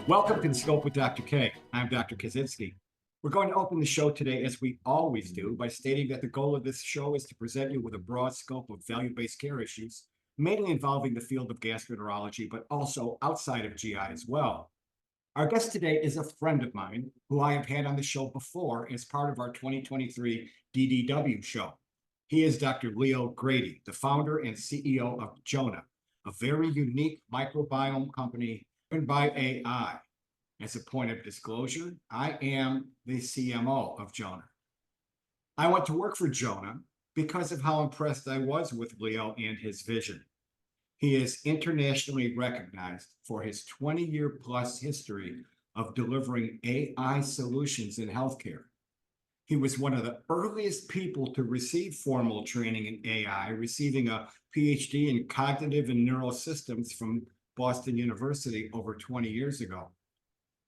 Welcome to The Scope with Dr. K. I'm Dr. Kosinski. We're going to open the show today, as we always do, by stating that the goal of this show is to present you with a broad scope of value-based care issues, mainly involving the field of gastroenterology, but also outside of GI as well. Our guest today is a friend of mine who I have had on the show before as part of our 2023 DDW show. He is Dr. Leo Grady, the founder and CEO of Jona, a very unique microbiome company driven by AI. As a point of disclosure, I am the CMO of Jona. I went to work for Jona because of how impressed I was with Leo and his vision. He is internationally recognized for his 20-year plus history of delivering AI solutions in healthcare. He was one of the earliest people to receive formal training in AI, receiving a PhD in cognitive and neural systems from Boston University over 20 years ago.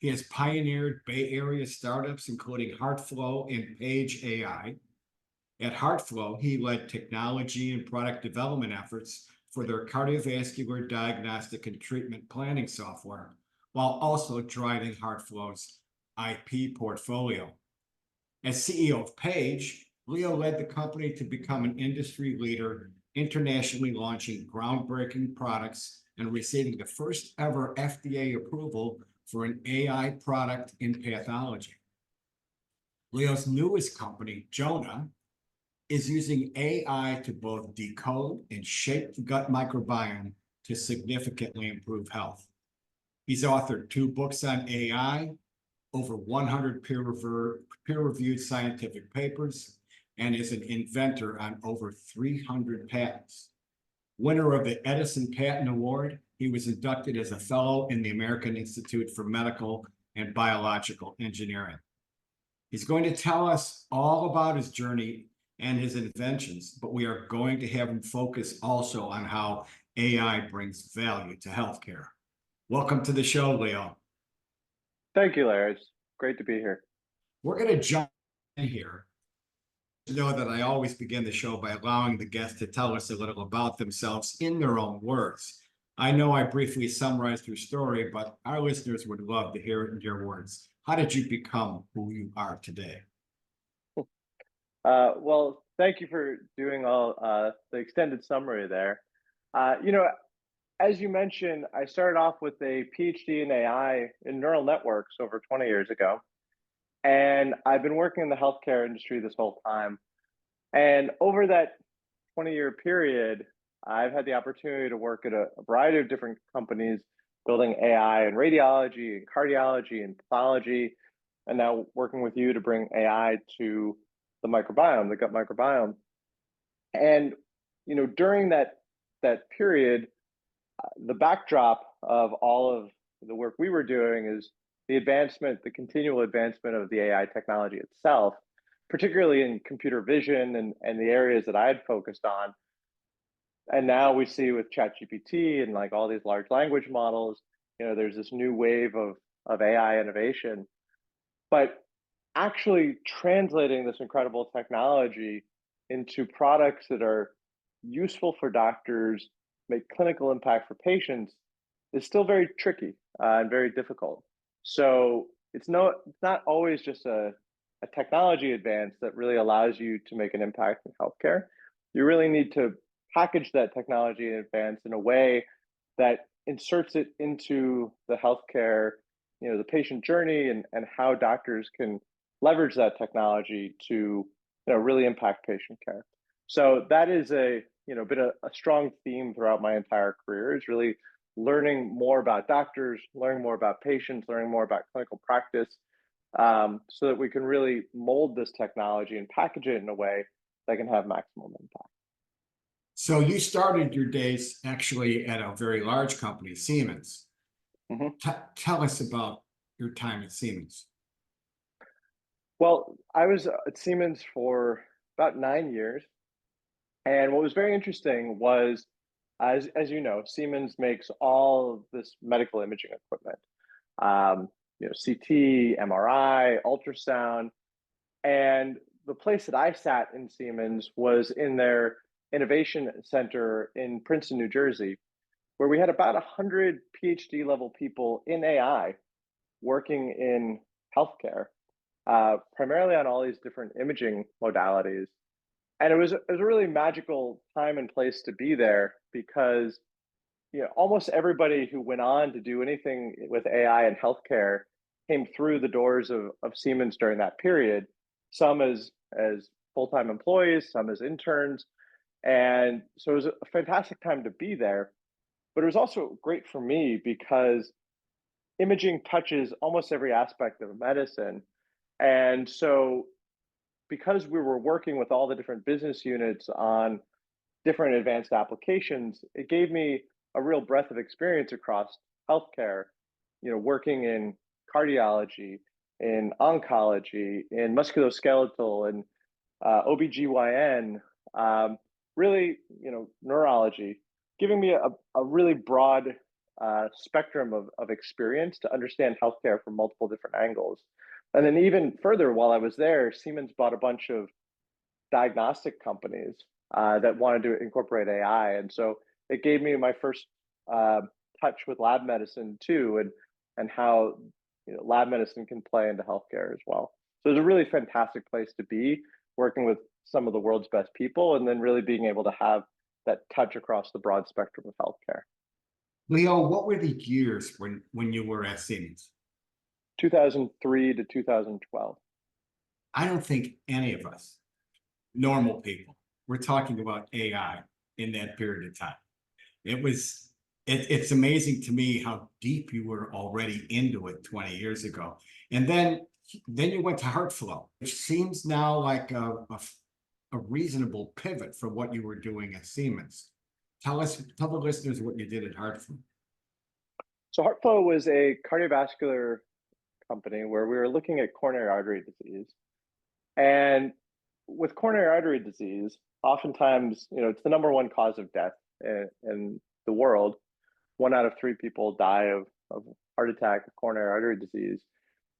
He has pioneered Bay Area startups, including HeartFlow and Paige.ai. At HeartFlow, he led technology and product development efforts for their cardiovascular diagnostic and treatment planning software, while also driving HeartFlow's IP portfolio. As CEO of Paige, Leo led the company to become an industry leader, internationally launching groundbreaking products and receiving the first ever FDA approval for an AI product in pathology. Leo's newest company, Jona, is using AI to both decode and shape the gut microbiome to significantly improve health. He's authored 2 books on AI, over 100 peer-reviewed scientific papers, and is an inventor on over 300 patents. Winner of the Edison Patent Award, he was inducted as a fellow in the American Institute for Medical and Biological Engineering. He's going to tell us all about his journey and his inventions, but we are going to have him focus also on how AI brings value to healthcare. Welcome to the show, Leo. Thank you, Larry. It's great to be here. We're going to jump in here. You know that I always begin the show by allowing the guest to tell us a little about themselves in their own words. I know I briefly summarized your story, but our listeners would love to hear it in your words. How did you become who you are today? Well, thank you for doing all the extended summary there. As you mentioned, I started off with a PhD in AI in neural networks over 20 years ago. And I've been working in the healthcare industry this whole time. And over that 20-year period, I've had the opportunity to work at a variety of different companies building AI in radiology and cardiology and pathology, and now working with you to bring AI to the microbiome, the gut microbiome. And during that period, the backdrop of all of the work we were doing is the continual advancement of the AI technology itself, particularly in computer vision and the areas that I had focused on. And now we see with ChatGPT and like all these large language models, there's this new wave of AI innovation. But actually translating this incredible technology into products that are useful for doctors, make clinical impact for patients, is still very tricky and very difficult. So it's not always just a technology advance that really allows you to make an impact in healthcare. You really need to package that technology advance in a way that inserts it into the healthcare, the patient journey, and how doctors can leverage that technology to really impact patient care. So that is been a strong theme throughout my entire career, is really learning more about doctors, learning more about patients, learning more about clinical practice, so that we can really mold this technology and package it in a way that can have maximum impact. So you started your days actually at a very large company, Siemens. Mm-hmm. Tell us about your time at Siemens. Well, I was at Siemens for about 9 years. And what was very interesting was, as you know, Siemens makes all of this medical imaging equipment, CT, MRI, ultrasound. And the place that I sat in Siemens was in their innovation center in Princeton, New Jersey, where we had about 100 PhD level people in AI working in healthcare, primarily on all these different imaging modalities. And it was a really magical time and place to be there because almost everybody who went on to do anything with AI and healthcare came through the doors of Siemens during that period. Some as full-time employees, some as interns, and so it was a fantastic time to be there. But it was also great for me because imaging touches almost every aspect of medicine, and so because we were working with all the different business units on different advanced applications, it gave me a real breadth of experience across healthcare, working in cardiology, in oncology, in musculoskeletal, and OBGYN, really, neurology, giving me a really broad spectrum of experience to understand healthcare from multiple different angles. And then even further, while I was there, Siemens bought a bunch of diagnostic companies that wanted to incorporate AI. And so it gave me my first touch with lab medicine too, and how lab medicine can play into healthcare as well. So it's a really fantastic place to be, working with some of the world's best people, and then really being able to have that touch across the broad spectrum of healthcare. Leo, what were the years when you were at Siemens? 2003 to 2012. I don't think any of us, normal people, were talking about AI in that period of time. It's amazing to me how deep you were already into it 20 years ago. And then you went to HeartFlow, which seems now like a reasonable pivot for what you were doing at Siemens. Tell the listeners what you did at HeartFlow. So HeartFlow was a cardiovascular company where we were looking at coronary artery disease. And with coronary artery disease, oftentimes, it's the number one cause of death in the world. 1 out of 3 people die of heart attack or coronary artery disease.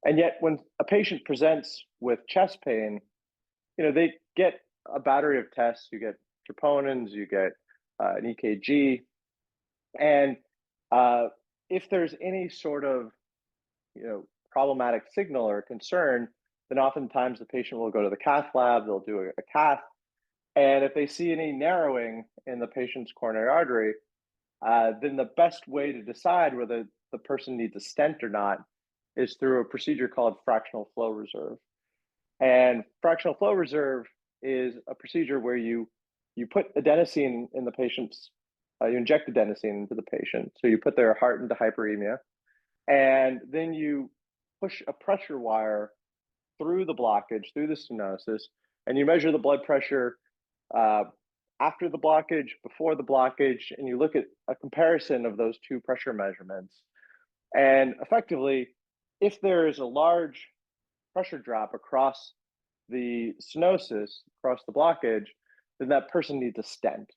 And yet when a patient presents with chest pain, they get a battery of tests. You get troponins, you get an EKG. And if there's any sort of, problematic signal or concern, then oftentimes the patient will go to the cath lab, they'll do a cath. And if they see any narrowing in the patient's coronary artery, then the best way to decide whether the person needs a stent or not is through a procedure called fractional flow reserve. And fractional flow reserve is a procedure where you put adenosine in the patient's, you inject adenosine into the patient. So you put their heart into hyperemia, and then you push a pressure wire through the blockage, through the stenosis, and you measure the blood pressure after the blockage, before the blockage, and you look at a comparison of those two pressure measurements. And effectively, if there is a large pressure drop across the stenosis, across the blockage, then that person needs a stent.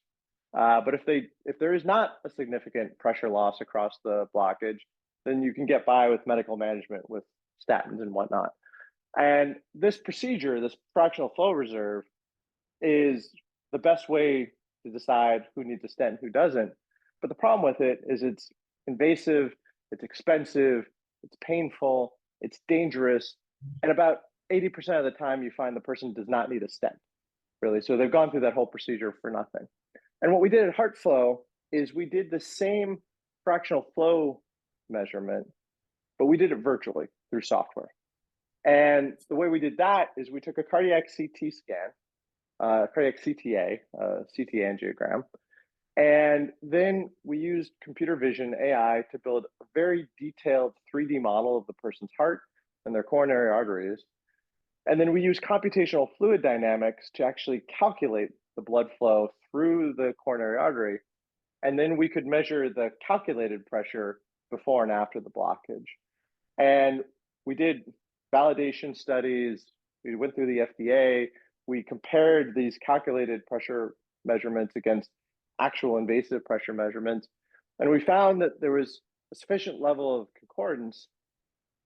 But if there is not a significant pressure loss across the blockage, then you can get by with medical management with statins and whatnot. And this procedure, this fractional flow reserve, is the best way to decide who needs a stent and who doesn't. But the problem with it is it's invasive, it's expensive, it's painful, it's dangerous, and about 80% of the time you find the person does not need a stent, really. So they've gone through that whole procedure for nothing. And what we did at HeartFlow is we did the same fractional flow measurement, but we did it virtually through software. And the way we did that is we took a cardiac CT scan, cardiac CTA, CT angiogram, and then we used computer vision AI to build a very detailed 3D model of the person's heart and their coronary arteries. And then we used computational fluid dynamics to actually calculate the blood flow through the coronary artery. And then we could measure the calculated pressure before and after the blockage. And we did validation studies. We went through the FDA. We compared these calculated pressure measurements against actual invasive pressure measurements. And we found that there was a sufficient level of concordance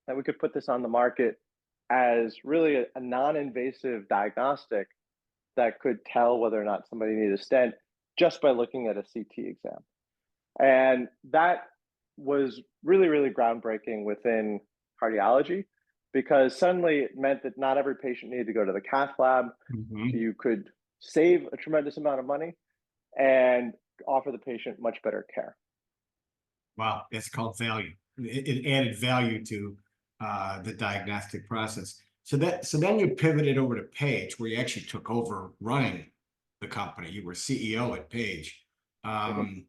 that we could put this on the market as really a non-invasive diagnostic that could tell whether or not somebody needed a stent just by looking at a CT exam. And that was really, really groundbreaking within cardiology, because suddenly it meant that not every patient needed to go to the cath lab. Mhm. You could save a tremendous amount of money and offer the patient much better care. Wow, it's called value. It added value to the diagnostic process. So then you pivoted over to Page, where you actually took over running the company. You were CEO at Page. Mhm.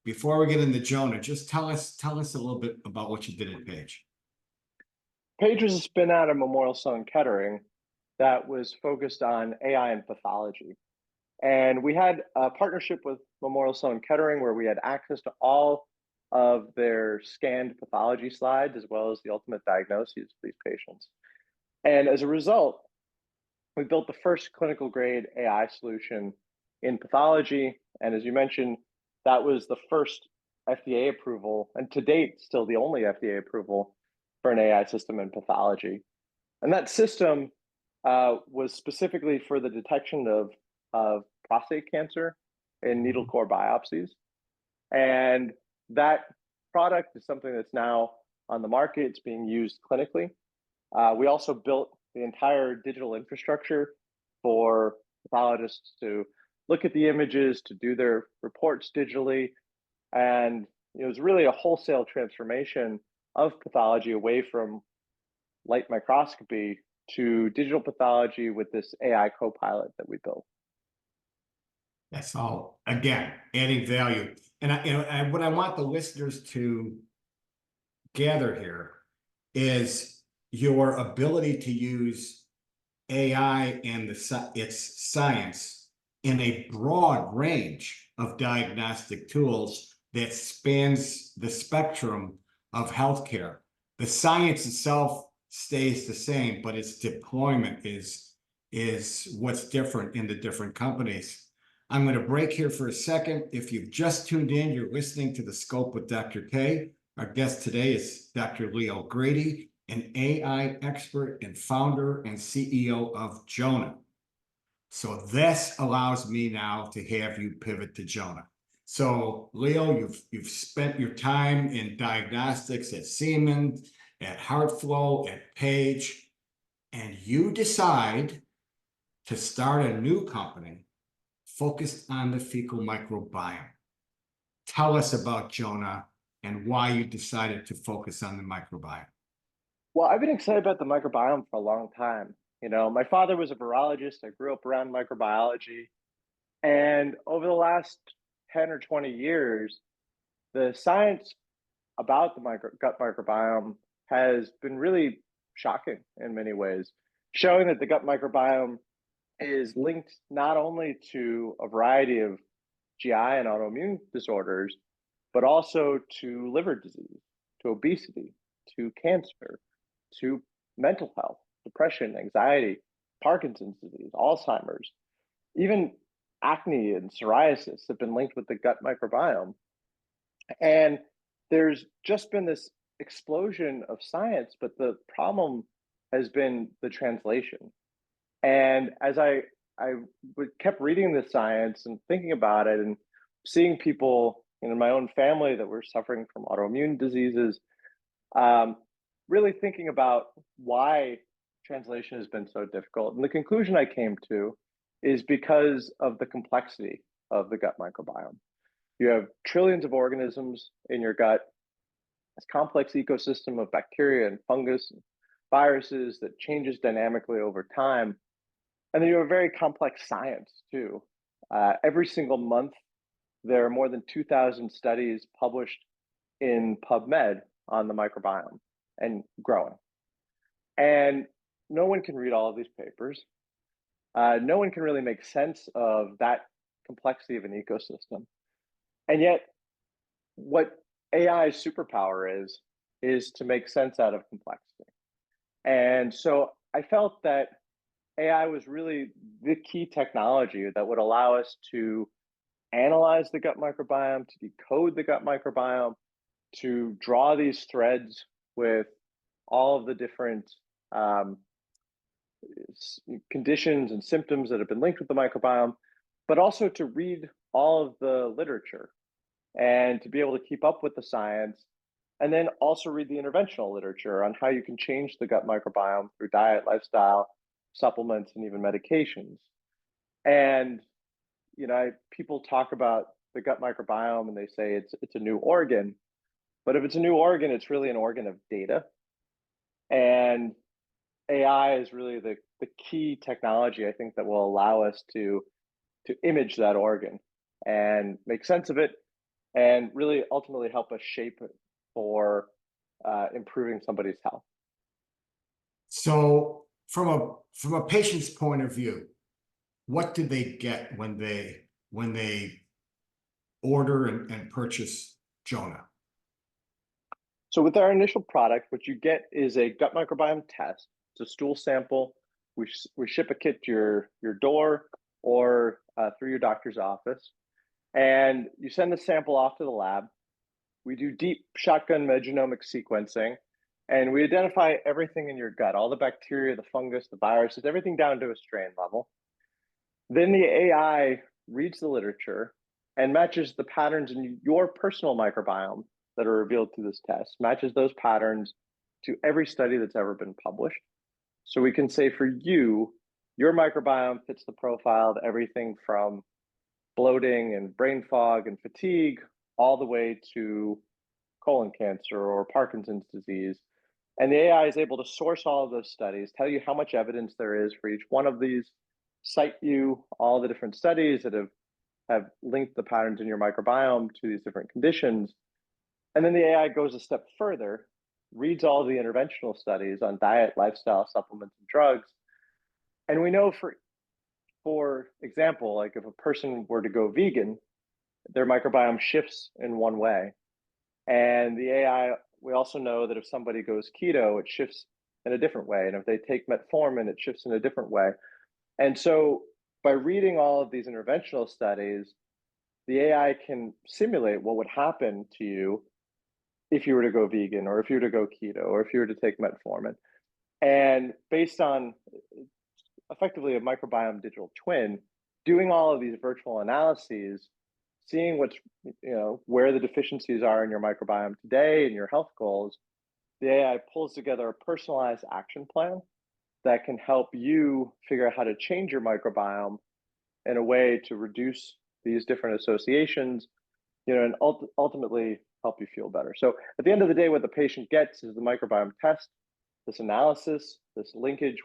Before we get into Jona, just tell us a little bit about what you did at Page. Paige was a spin out of Memorial Sloan Kettering that was focused on AI and pathology. And we had a partnership with Memorial Sloan Kettering where we had access to all of their scanned pathology slides as well as the ultimate diagnoses of these patients. And as a result, we built the first clinical grade AI solution in pathology. And as you mentioned, that was the first FDA approval, and to date, still the only FDA approval for an AI system in pathology. And that system was specifically for the detection of prostate cancer in needle Mhm. core biopsies. And that product is something that's now on the market. It's being used clinically. We also built the entire digital infrastructure for pathologists to look at the images, to do their reports digitally. And it was really a wholesale transformation of pathology away from light microscopy to digital pathology with this AI co-pilot that we built. That's all, again, adding value. And what I want the listeners to gather here is your ability to use AI and its science in a broad range of diagnostic tools that spans the spectrum of healthcare. The science itself stays the same, but its deployment is what's different in the different companies. I'm going to break here for a second. If you've just tuned in, you're listening to The Scope with Dr. K. Our guest today is Dr. Leo Grady, an AI expert and founder and CEO of Jona. So this allows me now to have you pivot to Jona. So Leo, you've spent your time in diagnostics at Siemens, at HeartFlow, at Page, and you decide to start a new company focused on the fecal microbiome. Tell us about Jona and why you decided to focus on the microbiome. Well, I've been excited about the microbiome for a long time. My father was a virologist. I grew up around microbiology. And over the last 10 or 20 years, the science about the gut microbiome has been really shocking in many ways, showing that the gut microbiome is linked not only to a variety of GI and autoimmune disorders, but also to liver disease, to obesity, to cancer, to mental health, depression, anxiety, Parkinson's disease, Alzheimer's, even acne and psoriasis have been linked with the gut microbiome. And there's just been this explosion of science, but the problem has been the translation. And as I kept reading the science and thinking about it and seeing people in my own family that were suffering from autoimmune diseases, um, really thinking about why translation has been so difficult. And the conclusion I came to is because of the complexity of the gut microbiome. You have trillions of organisms in your gut, this complex ecosystem of bacteria and fungus and viruses that changes dynamically over time. And then you have a very complex science too. Every single month, there are more than 2,000 studies published in PubMed on the microbiome and growing. And no one can read all of these papers. No one can really make sense of that complexity of an ecosystem. And yet, what AI's superpower is to make sense out of complexity. And so I felt that AI was really the key technology that would allow us to analyze the gut microbiome, to decode the gut microbiome, to draw these threads with all of the different um, conditions and symptoms that have been linked with the microbiome, but also to read all of the literature and to be able to keep up with the science And then also read the interventional literature on how you can change the gut microbiome through diet, lifestyle, supplements, and even medications. And people talk about the gut microbiome and they say it's a new organ, but if it's a new organ, it's really an organ of data. And AI is really the key technology, I think, that will allow us to image that organ and make sense of it and really ultimately help us shape it for improving somebody's health. So from a patient's point of view, what do they get when they order and purchase Jona? So with our initial product, what you get is a gut microbiome test. It's a stool sample. We ship a kit to your door or through your doctor's office, and you send the sample off to the lab. We do deep shotgun metagenomic sequencing, and we identify everything in your gut, all the bacteria, the fungus, the viruses, everything down to a strain level. Then the AI reads the literature and matches the patterns in your personal microbiome that are revealed through this test, matches those patterns to every study that's ever been published. So we can say for you, your microbiome fits the profile of everything from bloating and brain fog and fatigue, all the way to colon cancer or Parkinson's disease. And the AI is able to source all of those studies, tell you how much evidence there is for each one of these, cite you all the different studies that have linked the patterns in your microbiome to these different conditions. And then the AI goes a step further, reads all the interventional studies on diet, lifestyle, supplements, and drugs. And we know, for example, like if a person were to go vegan, their microbiome shifts in one way. And the AI, we also know that if somebody goes keto, it shifts in a different way. And if they take metformin, it shifts in a different way. And so by reading all of these interventional studies, the AI can simulate what would happen to you if you were to go vegan, or if you were to go keto, or if you were to take metformin. And based on effectively a microbiome digital twin, doing all of these virtual analyses, seeing where the deficiencies are in your microbiome today and your health goals, the AI pulls together a personalized action plan that can help you figure out how to change your microbiome in a way to reduce these different associations, and ultimately help you feel better. So at the end of the day, what the patient gets is the microbiome test, this analysis, this linkage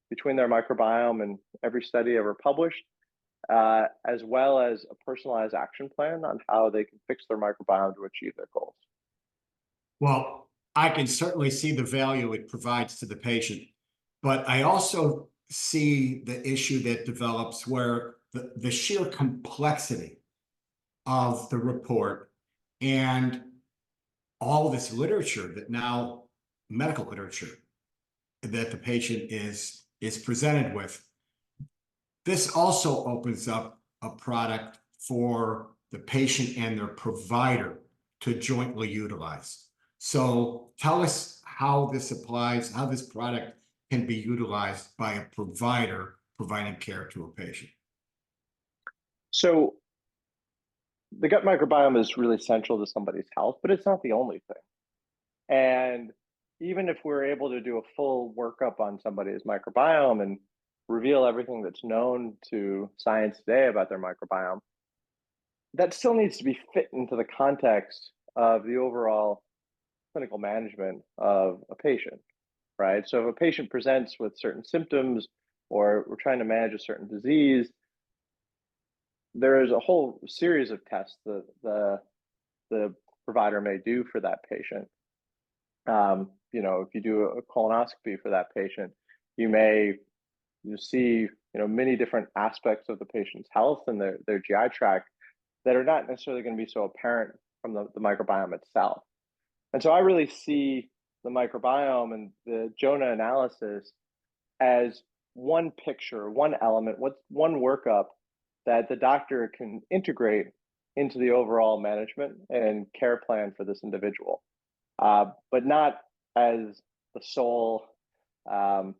between their microbiome and every study ever published, as well as a personalized action plan on how they can fix their microbiome to achieve their goals. Well, I can certainly see the value it provides to the patient, but I also see the issue that develops where the sheer complexity of the report and all this literature that now, medical literature, that the patient is presented with. This also opens up a product for the patient and their provider to jointly utilize. So tell us how this applies, how this product can be utilized by a provider providing care to a patient. So the gut microbiome is really central to somebody's health, but it's not the only thing. And even if we're able to do a full workup on somebody's microbiome and reveal everything that's known to science today about their microbiome, that still needs to be fit into the context of the overall clinical management of a patient, right? So if a patient presents with certain symptoms or we're trying to manage a certain disease, there is a whole series of tests that the provider may do for that patient. If you do a colonoscopy for that patient, you see many different aspects of the patient's health and their GI tract that are not necessarily going to be so apparent from the microbiome itself. And so I really see the microbiome and the Jona analysis as one picture, one element, one workup that the doctor can integrate into the overall management and care plan for this individual, but not as the sole plan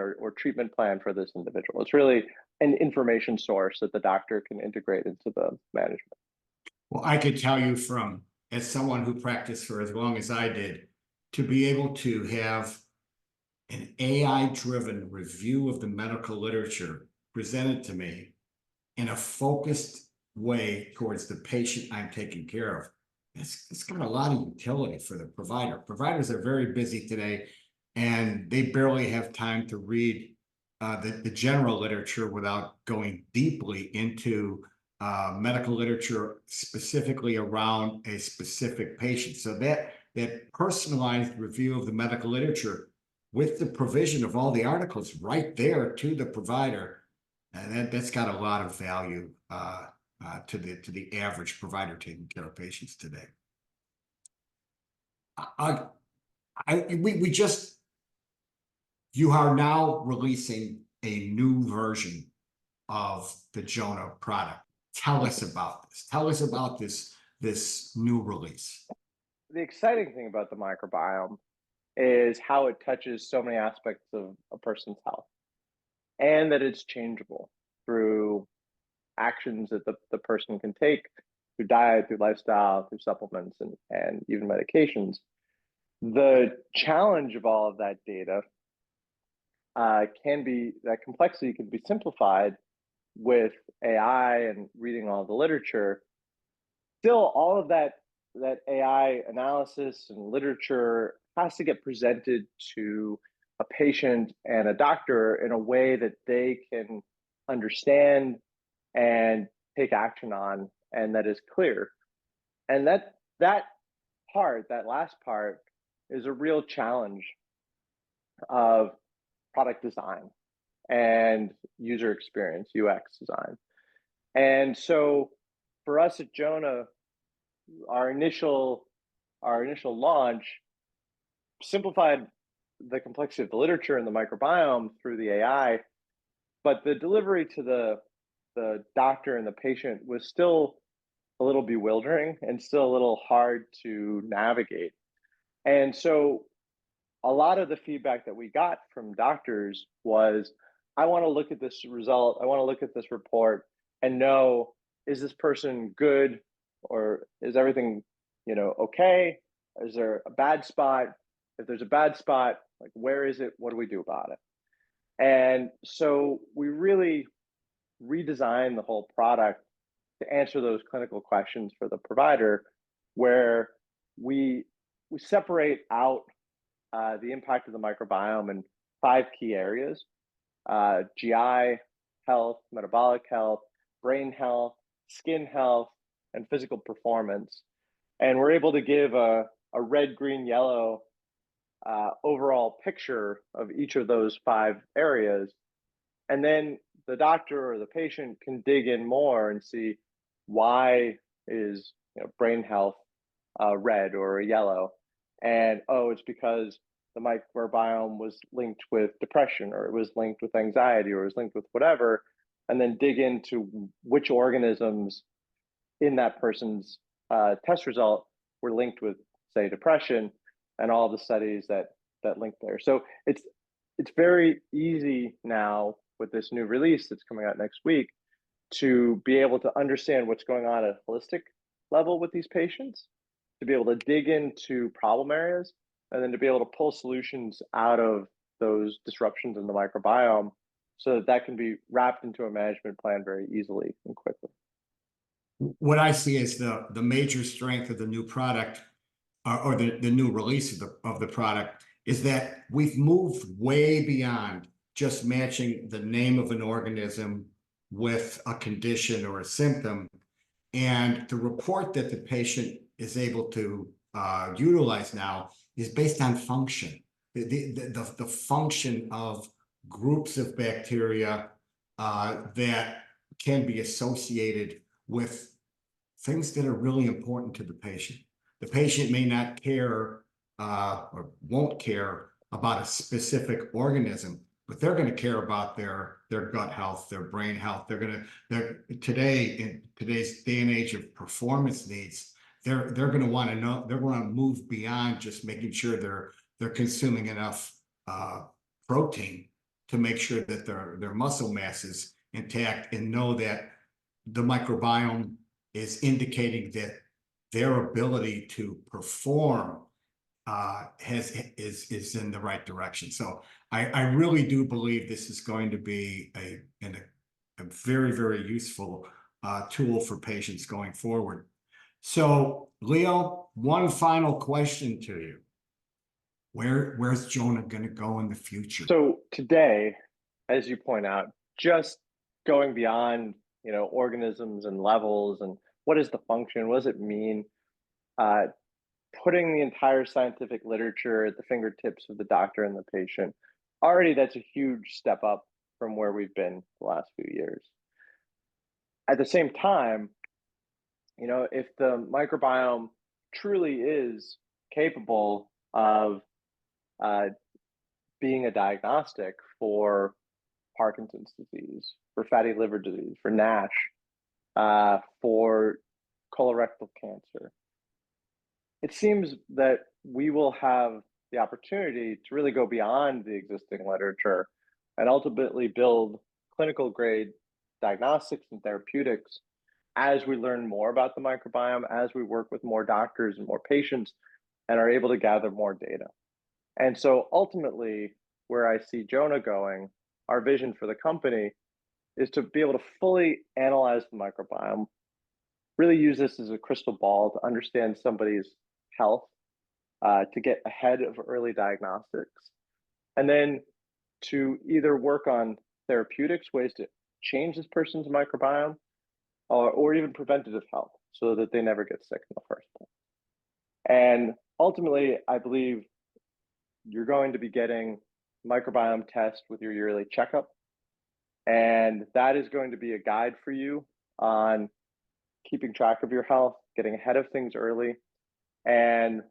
or treatment plan for this individual. It's really an information source that the doctor can integrate into the management. Well, I could tell you from as someone who practiced for as long as I did, to be able to have an AI-driven review of the medical literature presented to me in a focused way towards the patient I'm taking care of. It's got a lot of utility for the provider. Providers are very busy today, and they barely have time to read the general literature without going deeply into medical literature specifically around a specific patient. So that personalized review of the medical literature with the provision of all the articles right there to the provider, and that's got a lot of value to the average provider taking care of patients today. You are now releasing a new version of the Jona product. Tell us about this. Tell us about this new release. The exciting thing about the microbiome is how it touches so many aspects of a person's health, and that it's changeable through actions that the person can take through diet, through lifestyle, through supplements, and even medications. The challenge of all of that data that complexity can be simplified with AI and reading all the literature. Still, all of that AI analysis and literature has to get presented to a patient and a doctor in a way that they can understand and take action on, and that is clear. And that last part, is a real challenge of product design and user experience, UX design. And so for us at Jona, our initial launch simplified the complexity of the literature and the microbiome through the AI, but the delivery to the doctor and the patient was still a little bewildering and still a little hard to navigate. And so a lot of the feedback that we got from doctors was, I want to look at this result, I want to look at this report and know, is this person good, or is everything, okay? Is there a bad spot? If there's a bad spot, like, where is it? What do we do about it? And so we really redesigned the whole product to answer those clinical questions for the provider, where we separate out the impact of the microbiome in 5 key areas: GI health, metabolic health, brain health, skin health, and physical performance. And we're able to give a red, green, yellow overall picture of each of those 5 areas. And then the doctor or the patient can dig in more and see, why is brain health red or yellow? And it's because the microbiome was linked with depression, or it was linked with anxiety, or it was linked with whatever, and then dig into which organisms in that person's test result were linked with, say, depression, and all the studies that link there. So it's very easy now with this new release that's coming out next week to be able to understand what's going on at a holistic level with these patients, to be able to dig into problem areas, and then to be able to pull solutions out of those disruptions in the microbiome, so that can be wrapped into a management plan very easily and quickly. What I see as the major strength of the new product, or the new release of the product, is that we've moved way beyond just matching the name of an organism with a condition or a symptom. And the report that the patient is able to utilize now is based on function, the function of groups of bacteria that can be associated with things that are really important to the patient. The patient may not care or won't care about a specific organism, but they're going to care about their gut health, their brain health. They're today, in today's day and age of performance needs, they're going to want to know, they're going to move beyond just making sure they're consuming enough protein to make sure that their muscle mass is intact, and know that the microbiome is indicating that their ability to perform is in the right direction. So I really do believe this is going to be a very, very useful tool for patients going forward. So Leo, one final question to you. Where's Jona going to go in the future? So today, as you point out, just going beyond, organisms and levels and what is the function, what does it mean, putting the entire scientific literature at the fingertips of the doctor and the patient, already that's a huge step up from where we've been the last few years. At the same time, if the microbiome truly is capable of being a diagnostic for Parkinson's disease, for fatty liver disease, for NASH, for colorectal cancer, it seems that we will have the opportunity to really go beyond the existing literature and ultimately build clinical grade diagnostics and therapeutics as we learn more about the microbiome, as we work with more doctors and more patients and are able to gather more data. And so ultimately, where I see Jona going, our vision for the company is to be able to fully analyze the microbiome, really use this as a crystal ball to understand somebody's health, to get ahead of early diagnostics, and then to either work on therapeutics, ways to change this person's microbiome, or even preventative health so that they never get sick in the first place. And ultimately, I believe you're going to be getting microbiome test with your yearly checkup. And that is going to be a guide for you on keeping track of your health, getting ahead of things early. And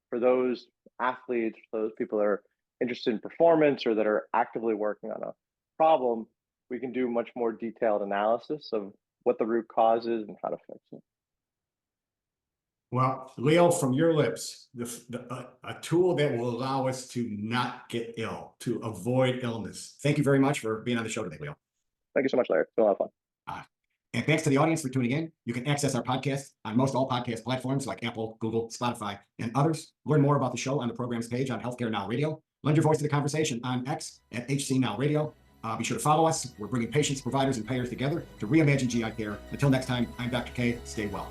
for those athletes, for those people that are interested in performance or that are actively working on a problem, we can do much more detailed analysis of what the root cause is and how to fix it. Well, Leo, from your lips, a tool that will allow us to not get ill, to avoid illness. Thank you very much for being on the show today, Leo. Thank you so much, Larry. It's been a lot of fun. And thanks to the audience for tuning in. You can access our podcast on most all podcast platforms like Apple, Google, Spotify, and others. Learn more about the show on the program's page on Healthcare Now Radio. Lend your voice to the conversation on X at HC Now Radio. Be sure to follow us. We're bringing patients, providers, and payers together to reimagine GI care. Until next time, I'm Dr. K. Stay well.